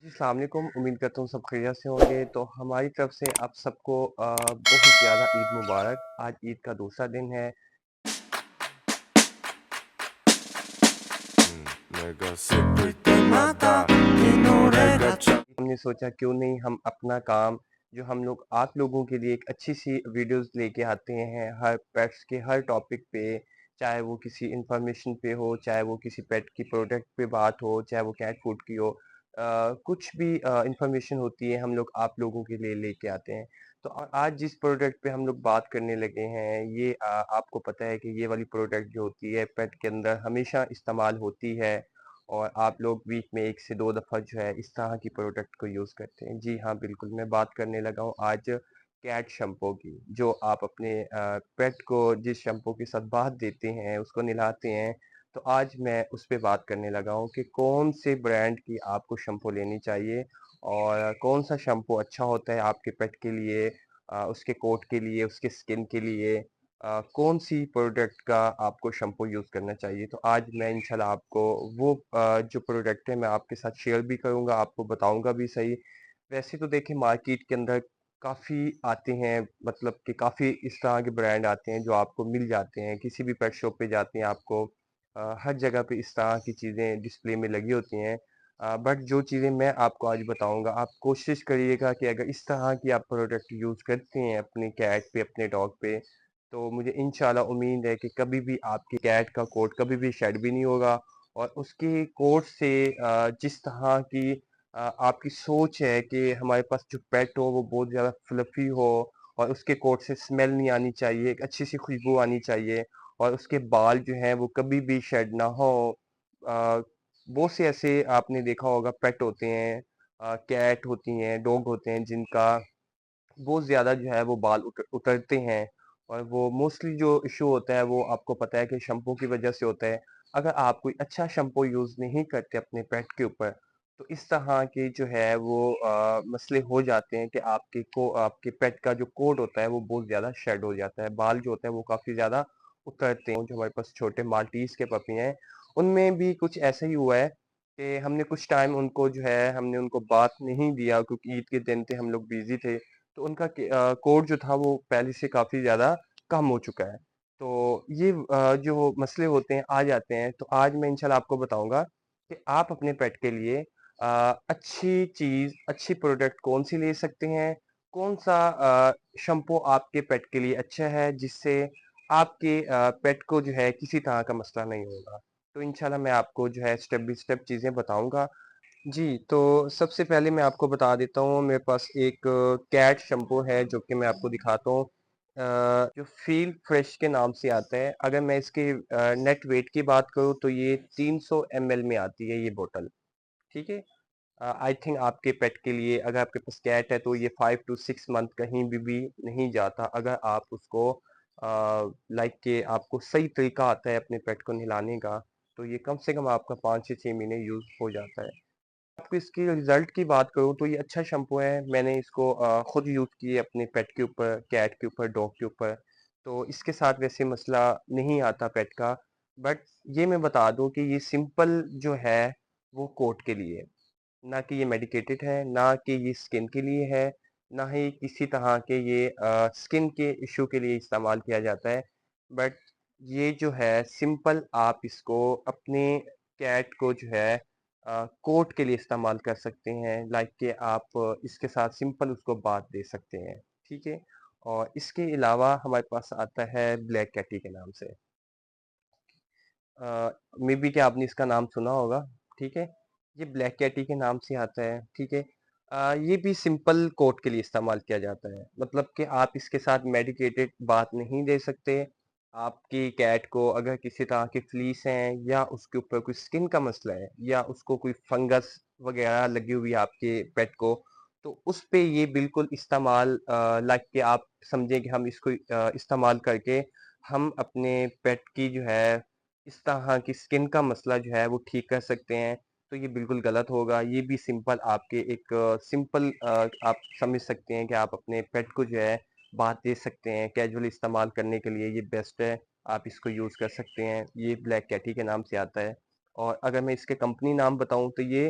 अस्सलाम वालेकुम। उम्मीद करता हूँ सब खैरियत से होंगे। तो हमारी तरफ से आप सबको बहुत ज़्यादा ईद मुबारक। आज ईद का दूसरा दिन है। हमने सोचा क्यों नहीं हम अपना काम जो हम लोग आप लोगों के लिए एक अच्छी सी वीडियोस लेके आते हैं हर पेट्स के हर टॉपिक पे, चाहे वो किसी इंफॉर्मेशन पे हो, चाहे वो किसी पेट की प्रोडक्ट पे बात हो, चाहे वो कैट फूड की हो। कुछ भी इंफॉर्मेशन होती है हम लोग आप लोगों के लिए लेके आते हैं। तो आज जिस प्रोडक्ट पे हम लोग बात करने लगे हैं ये आपको पता है कि ये वाली प्रोडक्ट जो होती है पेट के अंदर हमेशा इस्तेमाल होती है और आप लोग वीक में 1 से 2 दफ़ा जो है इस तरह की प्रोडक्ट को यूज़ करते हैं। जी हाँ, बिल्कुल मैं बात करने लगा हूँ आज कैट शैम्पू की, जो आप अपने पेट को जिस शैम्पू के साथ बाथ देते हैं, उसको नहलाते हैं, तो आज मैं उस पे बात करने लगा हूँ कि कौन से ब्रांड की आपको शैम्पू लेनी चाहिए और कौन-सा शैम्पू अच्छा होता है आपके पेट के लिए, उसके कोट के लिए, उसके स्किन के लिए, कौन-सी प्रोडक्ट का आपको शैम्पू यूज़ करना चाहिए। तो आज मैं इंशाल्लाह आपको वो जो प्रोडक्ट है मैं आपके साथ शेयर भी करूँगा, आपको बताऊँगा भी सही। वैसे तो देखिए मार्केट के अंदर काफ़ी आते हैं, मतलब कि काफ़ी इस तरह के ब्रांड आते हैं जो आपको मिल जाते हैं। किसी भी पेट शॉप पे जाते हैं आपको हर जगह पे इस तरह की चीज़ें डिस्प्ले में लगी होती हैं। बट जो चीज़ें मैं आपको आज बताऊँगा, आप कोशिश करिएगा कि अगर इस तरह की आप प्रोडक्ट यूज़ करते हैं अपनी कैट पे, अपने डॉग पे, तो मुझे इंशाल्लाह उम्मीद है कि कभी भी आपकी कैट का कोट कभी भी शेड भी नहीं होगा और उसके कोट से जिस तरह की आपकी सोच है कि हमारे पास जो पेट हो वो बहुत ज़्यादा फ्लफ़ी हो और उसके कोट से स्मेल नहीं आनी चाहिए, एक अच्छी-सी खुशबू आनी चाहिए और उसके बाल जो हैं वो कभी भी शेड ना हो। अ, बहुत से ऐसे आपने देखा होगा पेट होते हैं, कैट होती हैं, डॉग होते हैं जिनका बहुत ज़्यादा जो है वो बाल उतरते हैं और वो मोस्टली जो इश्यू होता है वो आपको पता है कि शैम्पू की वज़ह से होता है। अगर आप कोई अच्छा शैम्पू यूज़ नहीं करते अपने पेट के ऊपर, तो इस तरह के जो है वो मसले हो जाते हैं कि आपके पेट का जो कोट होता है वो बहुत ज़्यादा शेड हो जाता है। बाल जो होते हैं वो काफ़ी ज़्यादा उतरते हैं। जो हमारे पास छोटे माल्टीज़ के पपी हैं, उनमें भी कुछ ऐसा ही हुआ है कि हमने कुछ टाइम उनको जो है हमने उनको बाथ नहीं दिया क्योंकि ईद के दिन थे, हम लोग बिज़ी थे। तो उनका कोड जो था वो पहले से काफ़ी ज़्यादा कम हो चुका है। तो ये जो मसले होते हैं आ जाते हैं, तो आज मैं इंशाल्लाह आपको बताऊँगा कि आप अपने पेट के लिए अच्छी चीज़, अच्छी प्रोडक्ट कौन-सी ले सकते हैं, कौन-सा शैम्पू आपके पेट के लिए अच्छा है जिससे आपके पेट को जो है किसी तरह का मसला नहीं होगा। तो इंशाल्लाह मैं आपको जो है स्टेप बाय स्टेप चीज़ें बताऊँगा। जी, तो सबसे पहले मैं आपको बता देता हूँ मेरे पास एक कैट शैम्पू है जो कि मैं आपको दिखाता हूँ। जो फ़ील फ्रेश के नाम से आता है। अगर मैं इसके नेट वेट की बात करूँ तो ये 300 एमएल में आती है ये बॉटल, ठीक है? आई थिंक आपके पेट के लिए अगर आपके पास कैट है तो ये 5 टू 6 मंथ कहीं भी नहीं जाता अगर आप उसको लाइक के आपको सही तरीका आता है अपने पेट को नहलाने का, तो ये कम से कम आपका 5 से 6 महीने यूज़ हो जाता है। आपको इसकी रिज़ल्ट की बात करूँ तो ये अच्छा शैम्पू है। मैंने इसको खुद यूज़ किए अपने पेट के ऊपर, कैट के ऊपर, डॉग के ऊपर। तो इसके साथ वैसे मसला नहीं आता पेट का। बट ये मैं बता दूँ कि ये सिंपल जो है वो कोट के लिए है। ना कि ये मेडिकेटेड है, ना कि ये स्किन के लिए है, ना ही किसी तरह के ये स्किन के इश्यू के लिए इस्तेमाल किया जाता है। बट ये जो है सिंपल आप इसको अपने कैट को जो है कोट के लिए इस्तेमाल कर सकते हैं। लाइक कि आप इसके साथ सिंपल उसको बाथ दे सकते हैं, ठीक है? और इसके अलावा हमारे पास आता है ब्लैक कैटी के नाम से। मे बी कि आपने इसका नाम सुना होगा, ठीक है? ये ब्लैक कैटी के नाम से आता है, ठीक है? ये भी सिंपल कोट के लिए इस्तेमाल किया जाता है, मतलब कि आप इसके साथ मेडिकेटेड बाथ नहीं दे सकते। आपकी कैट को अगर किसी तरह की फ्लीस हैं या उसके ऊपर कोई स्किन का मसला है या उसको कोई फंगस वगैरह लगी हुई है आपके पेट को, तो उस पे ये बिल्कुल इस्तेमाल लाइक कि आप समझें कि हम इसको इस्तेमाल करके हम अपने पेट की जो है इस तरह की स्किन का मसला जो है वो ठीक कर सकते हैं, तो ये बिल्कुल गलत होगा। ये भी सिंपल आपके एक सिंपल आप समझ सकते हैं कि आप अपने पेट को जो है बाथ दे सकते हैं, कैजुअली इस्तेमाल करने के लिए ये बेस्ट है। आप इसको यूज़ कर सकते हैं। ये ब्लैक कैटी के नाम से आता है और अगर मैं इसके कंपनी नाम बताऊँ तो ये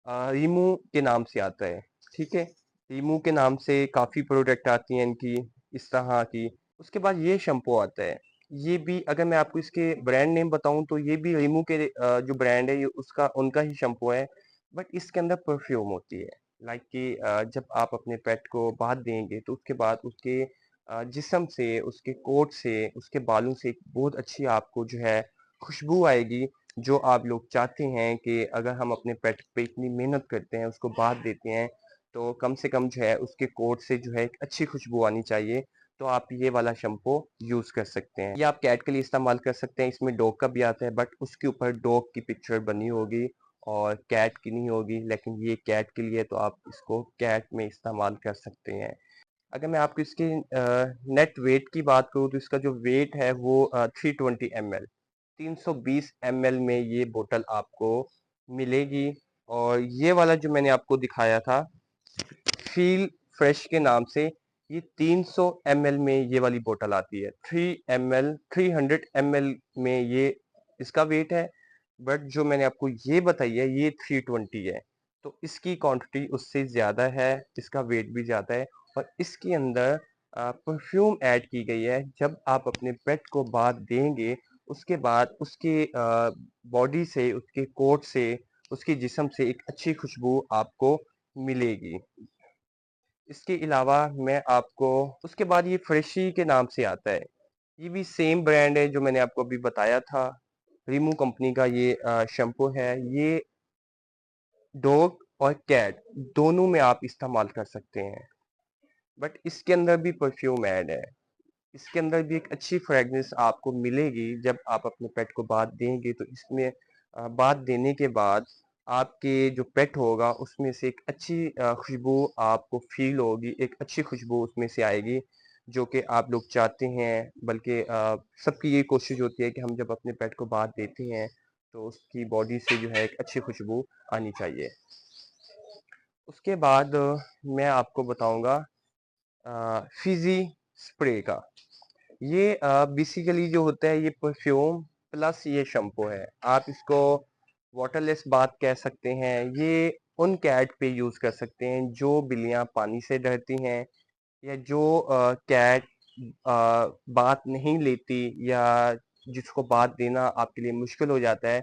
रीमू के नाम से आता है, ठीक है? रीमू के नाम से काफ़ी प्रोडक्ट आती हैं इनकी, इस तरह की। उसके बाद ये शैम्पू आता है, ये भी अगर मैं आपको इसके ब्रांड नेम बताऊँ तो ये भी रीमू के जो ब्रांड है ये उसका उनका ही शैम्पू है, बट इसके अंदर परफ्यूम होती है। लाइक कि जब आप अपने पेट को बाथ देंगे तो उसके बाद उसके जिस्म से, उसके कोट से, उसके बालों से एक बहुत अच्छी आपको जो है खुशबू आएगी, जो आप लोग चाहते हैं कि अगर हम अपने पेट पे इतनी मेहनत करते हैं, उसको बाथ देते हैं, तो कम से कम जो है उसके कोट से जो है एक अच्छी खुशबू आनी चाहिए। तो आप ये वाला शैम्पू यूज़ कर सकते हैं। ये आप कैट के लिए इस्तेमाल कर सकते हैं, इसमें डॉग का भी आता है बट उसके ऊपर डॉग की पिक्चर बनी होगी और कैट की नहीं होगी, लेकिन ये कैट के लिए तो आप इसको कैट में इस्तेमाल कर सकते हैं। अगर मैं आपको इसके नेट वेट की बात करूँ तो इसका जो वेट है वो 320 ml 320 ml में ये बोतल आपको मिलेगी। और ये वाला जो मैंने आपको दिखाया था फील फ्रेश के नाम से, ये 300 ml में ये वाली बोतल आती है। 300 ml में ये इसका वेट है, बट जो मैंने आपको ये बताई है ये 320 है, तो इसकी क्वांटिटी उससे ज़्यादा है, इसका वेट भी ज़्यादा है और इसके अंदर परफ्यूम ऐड की गई है। जब आप अपने पेट को बाथ देंगे उसके बाद उसके बॉडी से, उसके कोट से, उसके जिस्म से एक अच्छी खुशबू आपको मिलेगी। इसके अलावा मैं आपको उसके बाद ये फ्रेशी के नाम से आता है। ये भी सेम ब्रांड है जो मैंने आपको अभी बताया था। रीमू कंपनी का ये शैम्पू है। ये डॉग और कैट दोनों में आप इस्तेमाल कर सकते हैं, बट इसके अंदर भी परफ्यूम ऐड है। इसके अंदर भी एक अच्छी फ्रेगनेंस आपको मिलेगी जब आप अपने पेट को बाथ देंगे, तो इसमें बाथ देने के बाद आपके जो पेट होगा उसमें से एक अच्छी खुशबू आपको फील होगी, एक अच्छी खुशबू उसमें से आएगी, जो कि आप लोग चाहते हैं। बल्कि सबकी ये कोशिश होती है कि हम जब अपने पेट को बाथ देते हैं तो उसकी बॉडी से जो है एक अच्छी खुशबू आनी चाहिए। उसके बाद मैं आपको बताऊंगा फिजी स्प्रे का। ये बेसिकली जो होता है ये परफ्यूम प्लस ये शैम्पू है। आप इसको वाटरलेस बाथ कह सकते हैं। ये उन कैट पे यूज़ कर सकते हैं जो बिल्लियाँ पानी से डरती हैं, या जो कैट बाथ नहीं लेती, या जिसको बाथ देना आपके लिए मुश्किल हो जाता है,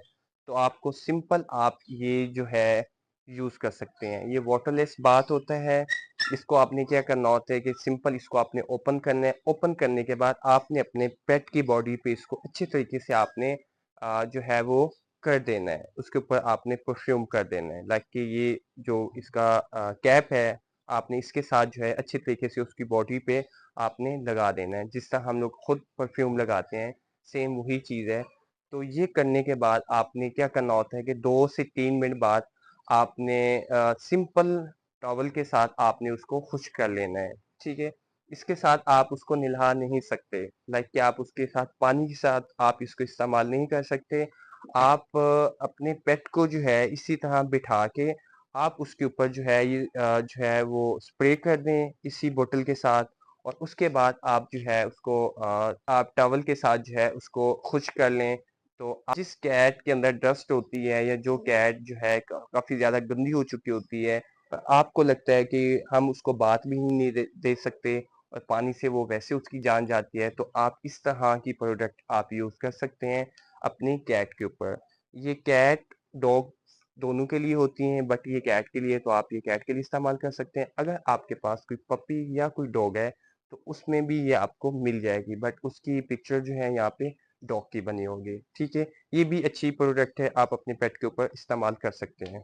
तो आपको सिंपल आप ये जो है यूज़ कर सकते हैं। ये वाटरलेस बाथ होता है। इसको आपने क्या करना होता है कि सिंपल इसको आपने ओपन करना है। ओपन करने के बाद आपने अपने पेट की बॉडी पे इसको अच्छी तरीके से आपने जो है वो कर देना है। उसके ऊपर आपने परफ्यूम कर देना है। लाइक कि ये जो इसका कैप है, आपने इसके साथ जो है अच्छी तरीके से उसकी बॉडी पे आपने लगा देना है। जिस तरह हम लोग खुद परफ्यूम लगाते हैं, सेम वही चीज़ है। तो ये करने के बाद आपने क्या करना होता है कि 2 से 3 मिनट बाद आपने सिंपल टॉवल के साथ आपने उसको खुश्क कर लेना है, ठीक है? इसके साथ आप उसको नहला नहीं सकते। लाइक कि आप उसके साथ पानी के साथ आप इसको इस्तेमाल नहीं कर सकते। आप अपने पेट को जो है इसी तरह बिठा के आप उसके ऊपर जो है ये जो है वो स्प्रे कर दें इसी बोतल के साथ, और उसके बाद आप जो है उसको आप टॉवल के साथ जो है उसको खुश्क कर लें। तो जिस कैट के अंदर डस्ट होती है, या जो कैट जो है काफ़ी ज़्यादा गंदी हो चुकी होती है, आपको लगता है कि हम उसको बात भी ही नहीं दे सकते और पानी से वो वैसे उसकी जान जाती है, तो आप इस तरह की प्रोडक्ट आप यूज़ कर सकते हैं अपनी कैट के ऊपर। ये कैट डॉग दोनों के लिए होती हैं, बट ये कैट के लिए, तो आप ये कैट के लिए इस्तेमाल कर सकते हैं। अगर आपके पास कोई पपी या कोई डॉग है तो उसमें भी ये आपको मिल जाएगी, बट उसकी पिक्चर जो है यहाँ पे डॉग की बनी होगी, ठीक है? ये भी अच्छी प्रोडक्ट है, आप अपने पेट के ऊपर इस्तेमाल कर सकते हैं।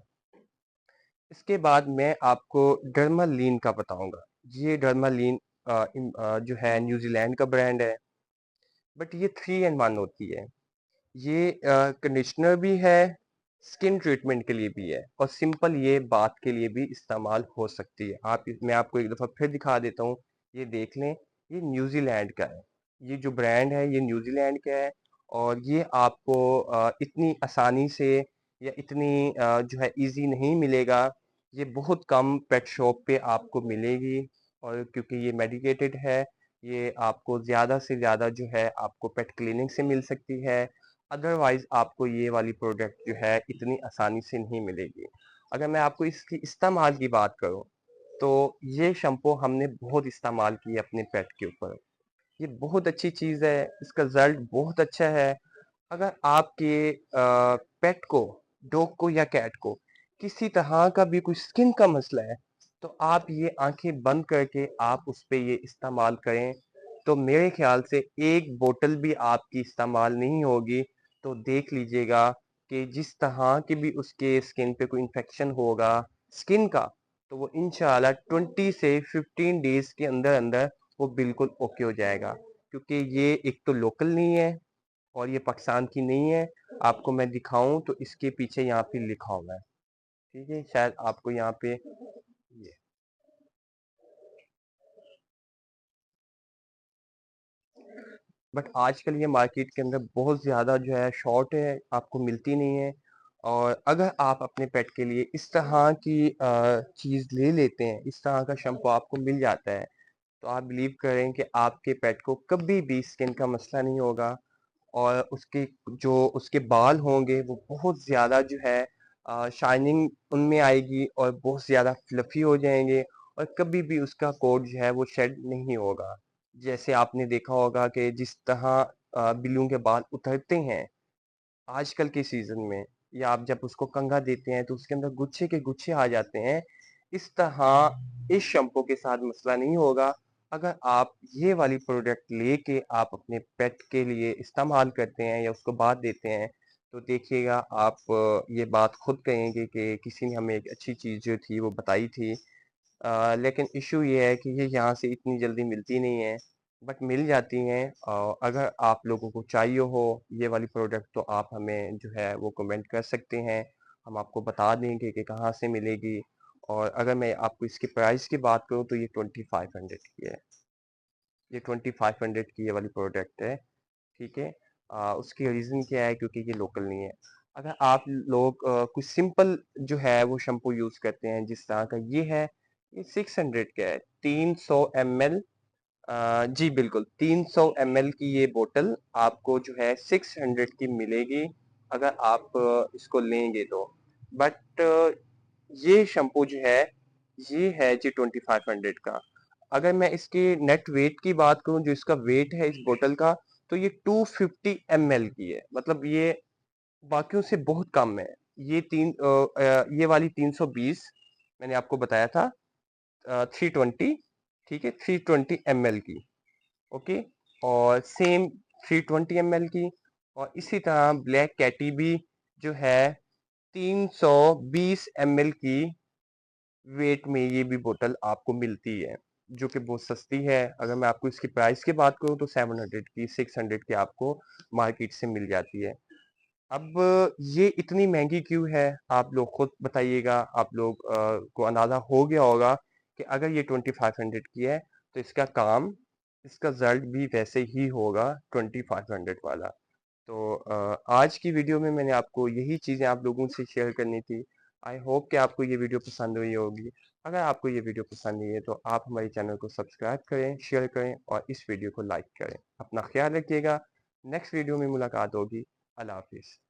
इसके बाद मैं आपको डर्मालीन का बताऊंगा। ये डर्मालीन जो है न्यूजीलैंड का ब्रांड है, बट ये 3 in 1 होती है। ये कंडीशनर भी है, स्किन ट्रीटमेंट के लिए भी है, और सिंपल ये बाथ के लिए भी इस्तेमाल हो सकती है। मैं आपको एक दफ़ा फिर दिखा देता हूँ। ये देख लें, ये न्यूजीलैंड का है। ये जो ब्रांड है ये न्यूजीलैंड का है, और ये आपको इतनी आसानी से या इतनी जो है इजी नहीं मिलेगा। ये बहुत कम पेट शॉप पे आपको मिलेगी, और क्योंकि ये मेडिकेटेड है, ये आपको ज़्यादा से ज़्यादा जो है आपको पेट क्लिनिक से मिल सकती है। अदरवाइज आपको ये वाली प्रोडक्ट जो है इतनी आसानी से नहीं मिलेगी। अगर मैं आपको इसकी इस्तेमाल की बात करूँ, तो ये शैम्पू हमने बहुत इस्तेमाल की है अपने पेट के ऊपर। ये बहुत अच्छी चीज़ है, इसका रिज़ल्ट बहुत अच्छा है। अगर आपके पेट को, डॉग को या कैट को किसी तरह का भी कोई स्किन का मसला है, तो आप ये आँखें बंद करके आप उस पे ये इस्तेमाल करें, तो मेरे ख़्याल से 1 बोतल भी आपकी इस्तेमाल नहीं होगी, तो देख लीजिएगा कि जिस तरह की भी उसके स्किन पे कोई इन्फेक्शन होगा स्किन का, तो वो इंशाल्लाह 20 से 15 डेज़ के अंदर-अंदर वो बिल्कुल ओके हो जाएगा। क्योंकि ये एक तो लोकल नहीं है और ये पाकिस्तान की नहीं है। आपको मैं दिखाऊँ तो इसके पीछे यहाँ पे लिखा हुआ है, ठीक है? शायद आपको यहाँ पे ये बट आजकल ये मार्केट के अंदर बहुत ज़्यादा जो है शॉर्ट है, आपको मिलती नहीं है। और अगर आप अपने पेट के लिए इस तरह की चीज़ ले लेते हैं, इस तरह का शैम्पू आपको मिल जाता है, तो आप बिलीव करें कि आपके पेट को कभी भी स्किन का मसला नहीं होगा। और उसके जो उसके बाल होंगे वो बहुत ज़्यादा जो है शाइनिंग उनमें आएगी और बहुत ज़्यादा फ्लफ़ी हो जाएँगे और कभी भी उसका कोट जो है वो शेड नहीं होगा। जैसे आपने देखा होगा कि जिस तरह बिल्लियों के बाल उतरते हैं आजकल के सीज़न में, या आप जब उसको कंघा देते हैं तो उसके अंदर गुच्छे के गुच्छे आ जाते हैं। इस तरह इस शैम्पू के साथ मसला नहीं होगा। अगर आप ये वाली प्रोडक्ट लेके आप अपने पेट के लिए इस्तेमाल करते हैं या उसको बाथ देते हैं, तो देखिएगा आप ये बात खुद कहेंगे कि किसी ने हमें एक अच्छी चीज़ जो थी वो बताई थी। लेकिन इश्यू ये है कि ये यहाँ से इतनी जल्दी मिलती नहीं है, बट मिल जाती हैं। अगर आप लोगों को चाहिए हो ये वाली प्रोडक्ट तो आप हमें जो है वो कमेंट कर सकते हैं। हम आपको बता देंगे कि कहाँ से मिलेगी। और अगर मैं आपको इसकी प्राइस की बात करूँ तो ये 2500 की है। ये 2500 की ये वाली प्रोडक्ट है, ठीक है? उसकी रीज़न क्या है, क्योंकि ये लोकल नहीं है। अगर आप लोग कुछ सिंपल जो है वो शैम्पू यूज़ करते हैं जिस तरह का ये है, ये 600 का है, 300 ml। जी बिल्कुल, 300 ml की ये बोतल आपको जो है 600 की मिलेगी अगर आप इसको लेंगे तो। बट ये शैम्पू जो है, ये है जी 2500 का। अगर मैं इसके नेट वेट की बात करूँ, जो इसका वेट है इस बोतल का, तो ये 250 ml की है। मतलब ये बाकियों से बहुत कम है। ये वाली 320 मैंने आपको बताया था, 320, ठीक है? 320 ml की, ओके? और सेम 320 ml की। और इसी तरह ब्लैक कैटी भी जो है 320 ml की वेट में ये भी बोतल आपको मिलती है, जो कि बहुत सस्ती है। अगर मैं आपको इसकी प्राइस की बात करूँ तो 700 की, 600 की आपको मार्केट से मिल जाती है। अब ये इतनी महँगी क्यों है? आप लोग खुद बताइएगा। आप लोग को अंदाज़ा हो गया होगा कि अगर ये 2500 की है, तो इसका काम, इसका रिज़ल्ट भी वैसे ही होगा 2500 वाला। तो आज की वीडियो में मैंने आपको यही चीज़ें आप लोगों से शेयर करनी थी। आई होप कि आपको ये वीडियो पसंद हुई होगी। अगर आपको ये वीडियो पसंद आई है तो आप हमारे चैनल को सब्सक्राइब करें, शेयर करें और इस वीडियो को लाइक करें। अपना ख़्याल रखिएगा। नेक्स्ट वीडियो में मुलाकात होगी। अल्लाह हाफ़िज़।